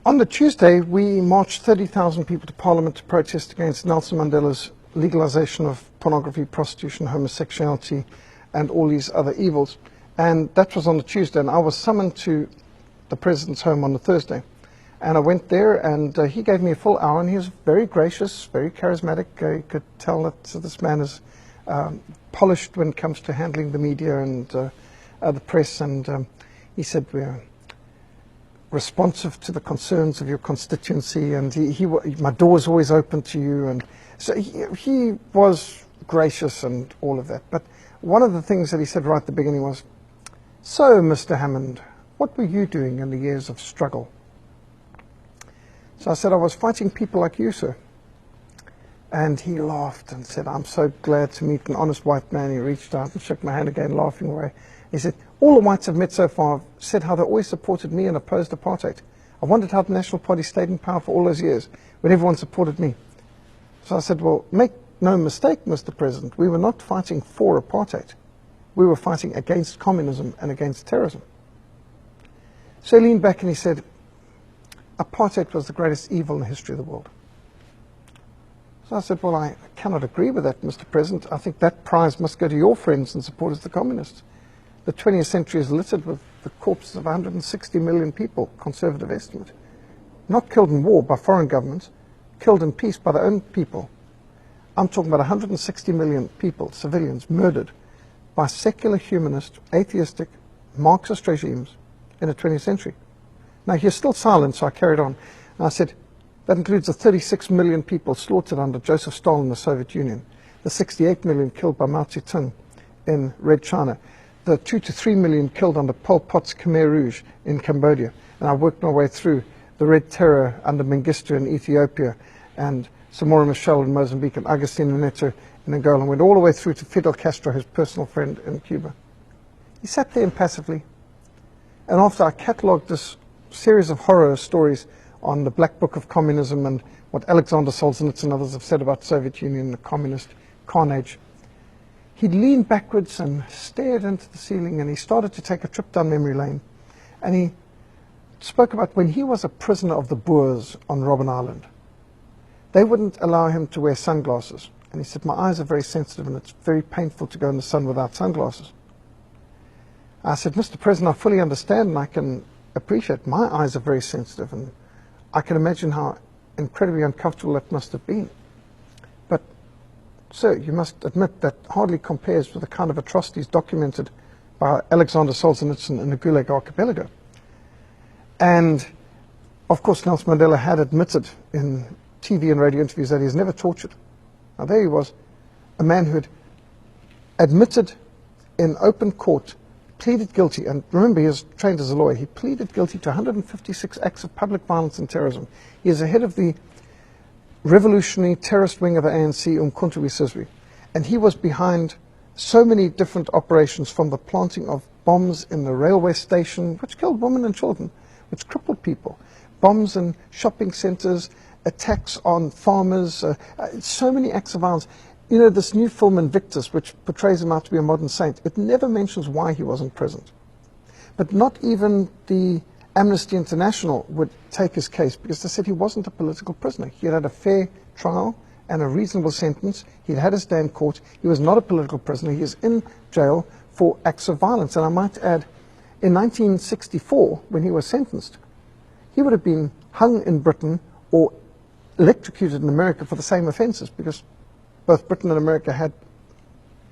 On the Tuesday, we marched 30,000 people to Parliament to protest against Nelson Mandela's legalization of pornography, prostitution, homosexuality, and all these other evils. And that was on the Tuesday, and I was summoned to the President's home on the Thursday. And I went there, and he gave me a full hour, and he was very gracious, very charismatic. You could tell that this man is polished when it comes to handling the media and the press. And he said, we're responsive to the concerns of your constituency, and my door is always open to you. And so he was gracious and all of that. But one of the things that he said right at the beginning was, "So, Mr. Hammond, what were you doing in the years of struggle?" So I said, "I was fighting people like you, sir." And he laughed and said, "I'm so glad to meet an honest white man." He reached out and shook my hand again, laughing away. He said, "All the whites I've met so far have said how they always supported me and opposed apartheid. I wondered how the National Party stayed in power for all those years when everyone supported me." So I said, "Well, make no mistake, Mr. President, we were not fighting for apartheid. We were fighting against communism and against terrorism." So he leaned back and he said, "Apartheid was the greatest evil in the history of the world." So I said, "Well, I cannot agree with that, Mr. President. I think that prize must go to your friends and supporters, the communists. The 20th century is littered with the corpses of 160 million people, conservative estimate. Not killed in war by foreign governments, killed in peace by their own people. I'm talking about 160 million people, civilians, murdered by secular, humanist, atheistic, Marxist regimes in the 20th century." Now, he was still silent, so I carried on. And I said, "That includes the 36 million people slaughtered under Joseph Stalin in the Soviet Union, the 68 million killed by Mao Zedong in Red China, the 2 to 3 million killed under Pol Pot's Khmer Rouge in Cambodia." And I worked my way through the Red Terror under Mengistu in Ethiopia, and Samora Machel in Mozambique, and Agustin Neto in Angola, and went all the way through to Fidel Castro, his personal friend in Cuba. He sat there impassively, and after I catalogued this series of horror stories on the Black Book of Communism and what Alexander Solzhenitsyn and others have said about the Soviet Union, the communist carnage, he leaned backwards and stared into the ceiling, and he started to take a trip down memory lane. And he spoke about when he was a prisoner of the Boers on Robben Island. They wouldn't allow him to wear sunglasses. And he said, "My eyes are very sensitive and it's very painful to go in the sun without sunglasses." I said, "Mr. President, I fully understand and I can appreciate. My eyes are very sensitive, and I can imagine how incredibly uncomfortable that must have been. But, sir, you must admit that hardly compares with the kind of atrocities documented by Alexander Solzhenitsyn in the Gulag Archipelago." And, of course, Nelson Mandela had admitted in TV and radio interviews that he was never tortured. Now, there he was, a man who had admitted in open court, pleaded guilty, and remember, he was trained as a lawyer. He pleaded guilty to 156 acts of public violence and terrorism. He is the head of the revolutionary terrorist wing of the ANC, Umkhonto we Sizwe, and he was behind so many different operations, from the planting of bombs in the railway station, which killed women and children, which crippled people, bombs in shopping centers, attacks on farmers, so many acts of violence. You know, this new film Invictus, which portrays him out to be a modern saint, it never mentions why he wasn't present. But not even the Amnesty International would take his case, because they said he wasn't a political prisoner. He had had a fair trial and a reasonable sentence. He'd had his day in court. He was not a political prisoner. He is in jail for acts of violence. And I might add, in 1964, when he was sentenced, he would have been hung in Britain or electrocuted in America for the same offenses, because both Britain and America had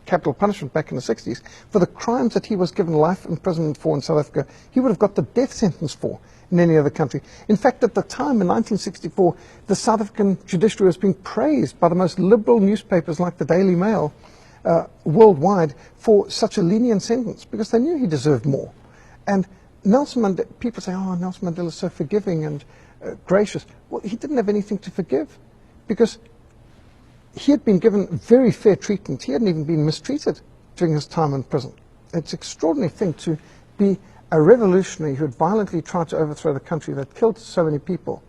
capital punishment back in the 60s. For the crimes that he was given life imprisonment for in South Africa, he would have got the death sentence for in any other country. In fact, at the time, in 1964, the South African judiciary was being praised by the most liberal newspapers like the Daily Mail worldwide for such a lenient sentence, because they knew he deserved more. And Nelson Mandela, people say, "Oh, Nelson Mandela is so forgiving and gracious." Well, he didn't have anything to forgive, because he had been given very fair treatment. He hadn't even been mistreated during his time in prison. It's an extraordinary thing to be a revolutionary who had violently tried to overthrow the country, that killed so many people,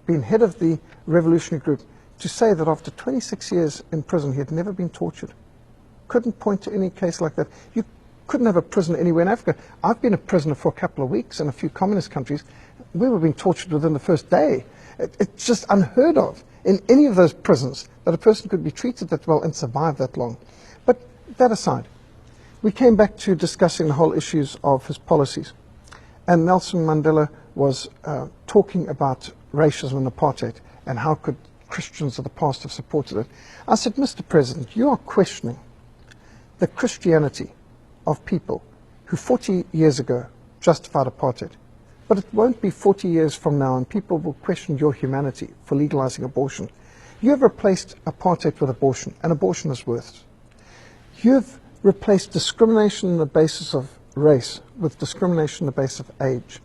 being head of the revolutionary group, to say that after 26 years in prison he had never been tortured. Couldn't point to any case like that. You couldn't have a prisoner anywhere in Africa. I've been a prisoner for a couple of weeks in a few communist countries. we were being tortured within the first day. It's just unheard of in any of those prisons that a person could be treated that well and survive that long. But that aside, we came back to discussing the whole issues of his policies. And Nelson Mandela was talking about racism and apartheid and how could Christians of the past have supported it. I said, Mr. President, you are questioning the Christianity of people who 40 years ago justified apartheid. But it won't be 40 years from now and people will question your humanity for legalizing abortion. You have replaced apartheid with abortion, and abortion is worse. You have replaced discrimination on the basis of race with discrimination on the basis of age.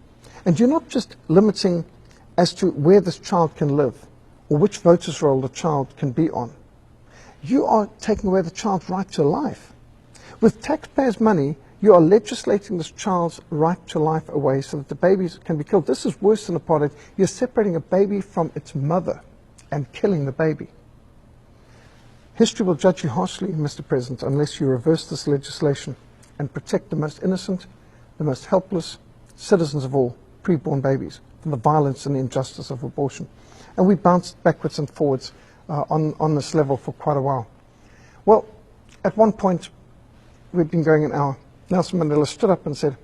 And you're not just limiting as to where this child can live or which voters roll the child can be on. You are taking away the child's right to life. With taxpayers' money, you are legislating this child's right to life away so that the babies can be killed. This is worse than apartheid. You're separating a baby from its mother and killing the baby. History will judge you harshly, Mr. President, unless you reverse this legislation and protect the most innocent, the most helpless citizens of all, preborn babies, from the violence and the injustice of abortion. And we bounced backwards and forwards on this level for quite a while. Well, at one point, we'd been going an hour. Nelson Mandela stood up and said,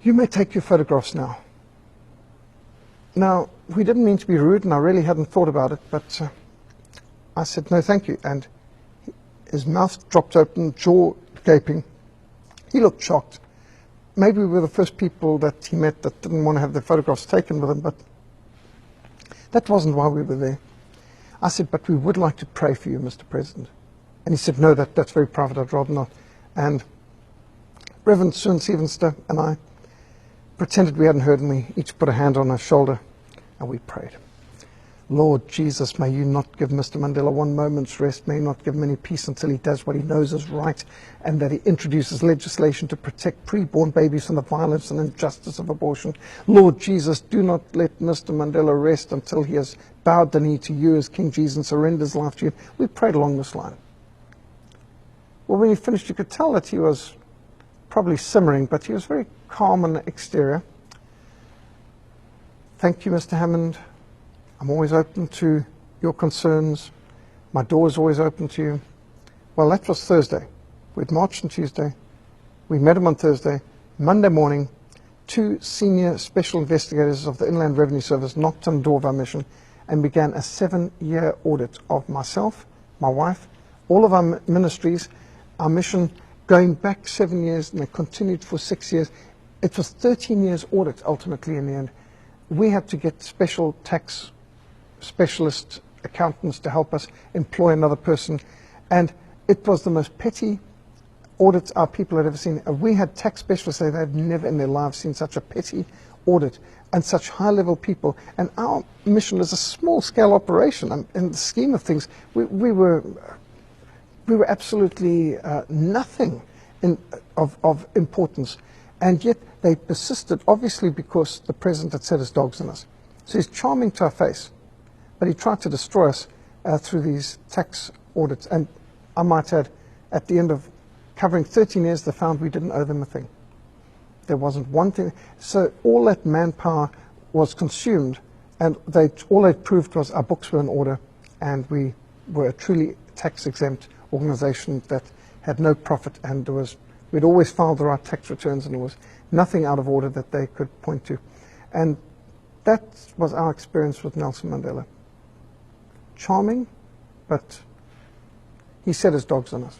"You may take your photographs now." Now, we didn't mean to be rude, and I really hadn't thought about it, but I said, "No, thank you." And his mouth dropped open, jaw gaping. He looked shocked. Maybe we were the first people that he met that didn't want to have their photographs taken with him, but that wasn't why we were there. I said, "But we would like to pray for you, Mr. President." And he said, "No, that's very private, I'd rather not." And Reverend Soon Sievenster and I pretended we hadn't heard, and we each put a hand on our shoulder, and we prayed. Lord Jesus, may you not give Mr. Mandela one moment's rest. May you not give him any peace until he does what he knows is right, and that he introduces legislation to protect preborn babies from the violence and injustice of abortion. Lord Jesus, do not let Mr. Mandela rest until he has bowed the knee to you as King Jesus and surrendered his life to you. We prayed along this line. Well, when he finished, you could tell that he was probably simmering, but he was very calm on the exterior. "Thank you, Mr. Hammond. I'm always open to your concerns. My door is always open to you." Well, that was Thursday. We'd marched on Tuesday. We met him on Thursday. Monday morning, 2 senior special investigators of the Inland Revenue Service knocked on the door of our mission and began a 7-year audit of myself, my wife, all of our ministries, our mission going back 7 years, and they continued for 6 years. It was 13 years audit ultimately in the end. We had to get special tax specialist accountants to help us employ another person, and it was the most petty audit our people had ever seen. We had tax specialists say they'd never in their lives seen such a petty audit and such high-level people. And our mission is a small-scale operation. In the scheme of things, we were absolutely nothing of importance, and yet they persisted, obviously because the president had set his dogs on us. So he's charming to our face, but he tried to destroy us through these tax audits. And I might add, at the end of covering 13 years, they found we didn't owe them a thing. There wasn't one thing. So all that manpower was consumed, and all they proved was our books were in order, and we were a truly tax-exempt organization that had no profit, and we'd always filed the right tax returns, and there was nothing out of order that they could point to. And that was our experience with Nelson Mandela. Charming, but he set his dogs on us.